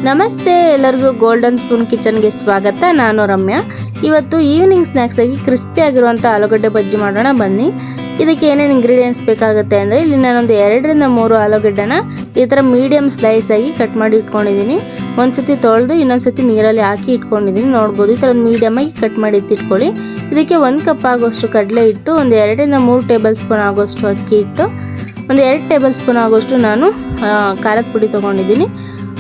ನಮಸ್ತೆ ಎಲ್ಲರಿಗೂ golden spoon ಕಿಚನ್ಗೆ ಸ್ವಾಗತ. ನಾನು ರಮ್ಯಾ. ಇವತ್ತು ಈವ್ನಿಂಗ್ ಸ್ನ್ಯಾಕ್ಸ್ ಆಗಿ ಕ್ರಿಸ್ಪಿ ಆಗಿರುವಂಥ ಆಲೂಗಡ್ಡೆ ಬಜ್ಜಿ ಮಾಡೋಣ ಬನ್ನಿ. ಇದಕ್ಕೆ ಏನೇನು ಇಂಗ್ರೀಡಿಯೆಂಟ್ಸ್ ಬೇಕಾಗುತ್ತೆ ಅಂದರೆ, ಇಲ್ಲಿ ನಾನೊಂದು 2 ರಿಂದ 3 ಆಲೂಗಡ್ಡೆನ ಈ ಥರ ಮೀಡಿಯಮ್ ಸ್ಲೈಸ್ ಆಗಿ ಕಟ್ ಮಾಡಿ ಇಟ್ಕೊಂಡಿದ್ದೀನಿ. ಒಂದ್ಸತಿ ತೊಳೆದು ಇನ್ನೊಂದ್ಸತಿ ನೀರಲ್ಲಿ ಹಾಕಿ ಇಟ್ಕೊಂಡಿದ್ದೀನಿ. ನೋಡ್ಬೋದು, ಈ ಥರ ಮೀಡಿಯಮ್ ಆಗಿ ಕಟ್ ಮಾಡಿ ಇಟ್ಕೊಳ್ಳಿ. ಇದಕ್ಕೆ 1 ಕಪ್ ಆಗೋಷ್ಟು ಕಡಲೆ ಹಿಟ್ಟು, ಒಂದು 2 ರಿಂದ 3 ಟೇಬಲ್ ಸ್ಪೂನ್ ಆಗೋಷ್ಟು ಅಕ್ಕಿ ಹಿಟ್ಟು, ಒಂದು 2 ಟೇಬಲ್ ಸ್ಪೂನ್ ಆಗೋಷ್ಟು ನಾನು ಖಾರದ ಪುಡಿ ತೊಗೊಂಡಿದ್ದೀನಿ.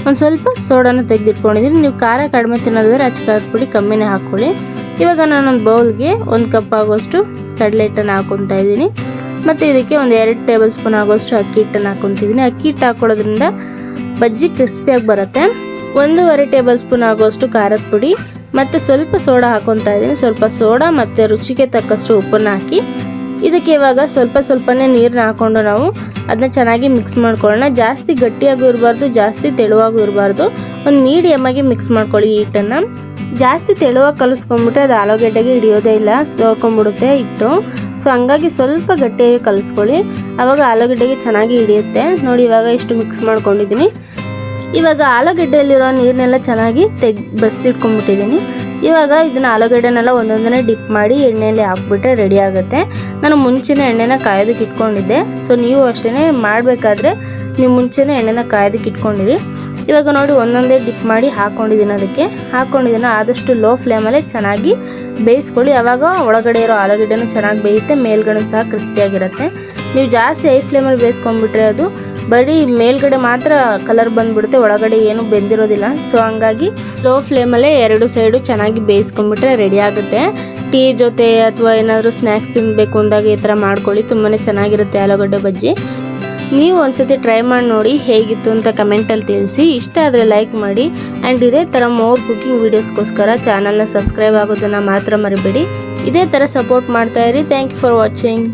ಒಂದು ಸ್ವಲ್ಪ ಸೋಡಾನ ತೆಗೆದಿಟ್ಕೊಂಡಿದ್ದೀನಿ. ನೀವು ಖಾರ ಕಡಿಮೆ ತಿನ್ನೋದಾದರೆ ಅಚ್ಚ ಖಾರದ ಪುಡಿ ಕಮ್ಮಿನೇ ಹಾಕ್ಕೊಳ್ಳಿ. ಇವಾಗ ನಾನೊಂದು ಬೌಲ್ಗೆ 1 ಕಪ್ ಆಗೋಷ್ಟು ಕಡಲೆ ಹಿಟ್ಟನ್ನು ಹಾಕ್ಕೊತಾ ಇದ್ದೀನಿ. ಮತ್ತು ಇದಕ್ಕೆ ಒಂದು 2 ಟೇಬಲ್ ಸ್ಪೂನ್ ಆಗೋಷ್ಟು ಅಕ್ಕಿ ಹಿಟ್ಟನ್ನು ಹಾಕ್ಕೊತಿದ್ದೀನಿ. ಅಕ್ಕಿ ಹಿಟ್ಟು ಹಾಕ್ಕೊಳ್ಳೋದ್ರಿಂದ ಬಜ್ಜಿ ಕ್ರಿಸ್ಪಿಯಾಗಿ ಬರುತ್ತೆ. 1.5 ಟೇಬಲ್ ಸ್ಪೂನ್ ಆಗೋಷ್ಟು ಖಾರದ ಪುಡಿ ಮತ್ತು ಸ್ವಲ್ಪ ಸೋಡಾ ಹಾಕ್ಕೊತಾ ಇದ್ದೀನಿ. ಸ್ವಲ್ಪ ಸೋಡಾ ಮತ್ತು ರುಚಿಗೆ ತಕ್ಕಷ್ಟು ಉಪ್ಪನ್ನು ಹಾಕಿ ಇದಕ್ಕೆ ಇವಾಗ ಸ್ವಲ್ಪನೇ ನೀರನ್ನ ಹಾಕ್ಕೊಂಡು ನಾವು ಅದನ್ನ ಚೆನ್ನಾಗಿ ಮಿಕ್ಸ್ ಮಾಡ್ಕೊಳ್ಳೋಣ. ಜಾಸ್ತಿ ಗಟ್ಟಿಯಾಗೂ ಇರಬಾರ್ದು, ಜಾಸ್ತಿ ತೆಳುವಾಗೂ ಇರಬಾರ್ದು. ಒಂದು ಮೀಡಿಯಮ್ ಆಗಿ ಮಿಕ್ಸ್ ಮಾಡ್ಕೊಳ್ಳಿ. ಹಿಟ್ಟನ್ನು ಜಾಸ್ತಿ ತೆಳುವಾಗಿ ಕಲಿಸ್ಕೊಂಡ್ಬಿಟ್ರೆ ಅದು ಆಲೂಗಡ್ಡೆಗೆ ಹಿಡಿಯೋದೇ ಇಲ್ಲ, ಸೋರ್ಕೊಂಡ್ಬಿಡುತ್ತೆ ಹಿಟ್ಟು. ಸೊ ಹಂಗಾಗಿ ಸ್ವಲ್ಪ ಗಟ್ಟಿಯಾಗಿ ಕಲಿಸ್ಕೊಳ್ಳಿ, ಆವಾಗ ಆಲೂಗಡ್ಡೆಗೆ ಚೆನ್ನಾಗಿ ಹಿಡಿಯುತ್ತೆ. ನೋಡಿ, ಇವಾಗ ಇಷ್ಟು ಮಿಕ್ಸ್ ಮಾಡ್ಕೊಂಡಿದ್ದೀನಿ. ಇವಾಗ ಆಲೂಗಡ್ಡೆಯಲ್ಲಿರೋ ನೀರನ್ನೆಲ್ಲ ಚೆನ್ನಾಗಿ ಬಸ್ತಿಟ್ಕೊಂಡ್ಬಿಟ್ಟಿದ್ದೀನಿ. ಇವಾಗ ಇದನ್ನು ಆಲೂಗಡ್ಡೆನೆಲ್ಲ ಒಂದೊಂದನ್ನೇ ಡಿಪ್ ಮಾಡಿ ಎಣ್ಣೆಯಲ್ಲಿ ಹಾಕ್ಬಿಟ್ರೆ ರೆಡಿ ಆಗುತ್ತೆ. ನಾನು ಮುಂಚೆನೇ ಎಣ್ಣೆನ ಕಾಯೋದಕ್ಕೆ ಇಟ್ಕೊಂಡಿದ್ದೆ. ಸೊ ನೀವು ಅಷ್ಟೇ ಮಾಡಬೇಕಾದ್ರೆ ನೀವು ಮುಂಚೆನೇ ಎಣ್ಣೆನ ಕಾಯೋದಕ್ಕೆ ಇಟ್ಕೊಂಡಿರಿ. ಇವಾಗ ನೋಡಿ, ಒಂದೊಂದೇ ಡಿಪ್ ಮಾಡಿ ಹಾಕ್ಕೊಂಡಿದ್ದೀನಿ. ಆದಷ್ಟು ಲೋ ಫ್ಲೇಮಲ್ಲೇ ಚೆನ್ನಾಗಿ ಬೇಯಿಸ್ಕೊಳ್ಳಿ. ಆವಾಗ ಒಳಗಡೆ ಇರೋ ಆಲೂಗಡ್ಡೆನೂ ಚೆನ್ನಾಗಿ ಬೇಯುತ್ತೆ, ಮೇಲ್ಗಡೆ ಸಹ ಕ್ರಿಸ್ಪಿಯಾಗಿರುತ್ತೆ. ನೀವು ಜಾಸ್ತಿ ಹೈ ಫ್ಲೇಮಲ್ಲಿ ಬೇಯಿಸ್ಕೊಂಡ್ಬಿಟ್ರೆ ಅದು ಬರೀ ಮೇಲ್ಗಡೆ ಮಾತ್ರ ಕಲರ್ ಬಂದ್ಬಿಡುತ್ತೆ, ಒಳಗಡೆ ಏನು ಬೆಂದಿರೋದಿಲ್ಲ. ಸೊ ಹಂಗಾಗಿ ಲೋ ಫ್ಲೇಮಲ್ಲೇ 2 ಸೈಡು ಚೆನ್ನಾಗಿ ಬೇಯಿಸ್ಕೊಂಡ್ಬಿಟ್ರೆ ರೆಡಿ ಆಗುತ್ತೆ. ಟೀ ಜೊತೆ ಅಥವಾ ಏನಾದರೂ ಸ್ನ್ಯಾಕ್ಸ್ ತಿನ್ನಬೇಕು ಅಂದಾಗ ಈ ಥರ ಮಾಡ್ಕೊಳ್ಳಿ, ತುಂಬಾ ಚೆನ್ನಾಗಿರುತ್ತೆ ಆಲೂಗಡ್ಡೆ ಬಜ್ಜಿ. ನೀವು ಒಂದ್ಸತಿ ಟ್ರೈ ಮಾಡಿ ನೋಡಿ ಹೇಗಿತ್ತು ಅಂತ ಕಮೆಂಟಲ್ಲಿ ತಿಳಿಸಿ. ಇಷ್ಟ ಆದರೆ ಲೈಕ್ ಮಾಡಿ. ಆ್ಯಂಡ್ ಇದೇ ಥರ ಮೋರ್ ಕುಕಿಂಗ್ ವೀಡಿಯೋಸ್ಗೋಸ್ಕರ ಚಾನಲ್ನ ಸಬ್ಸ್ಕ್ರೈಬ್ ಆಗೋದನ್ನು ಮಾತ್ರ ಮರಿಬೇಡಿ. ಇದೇ ಥರ ಸಪೋರ್ಟ್ ಮಾಡ್ತಾಯಿರಿ. Thank you for watching.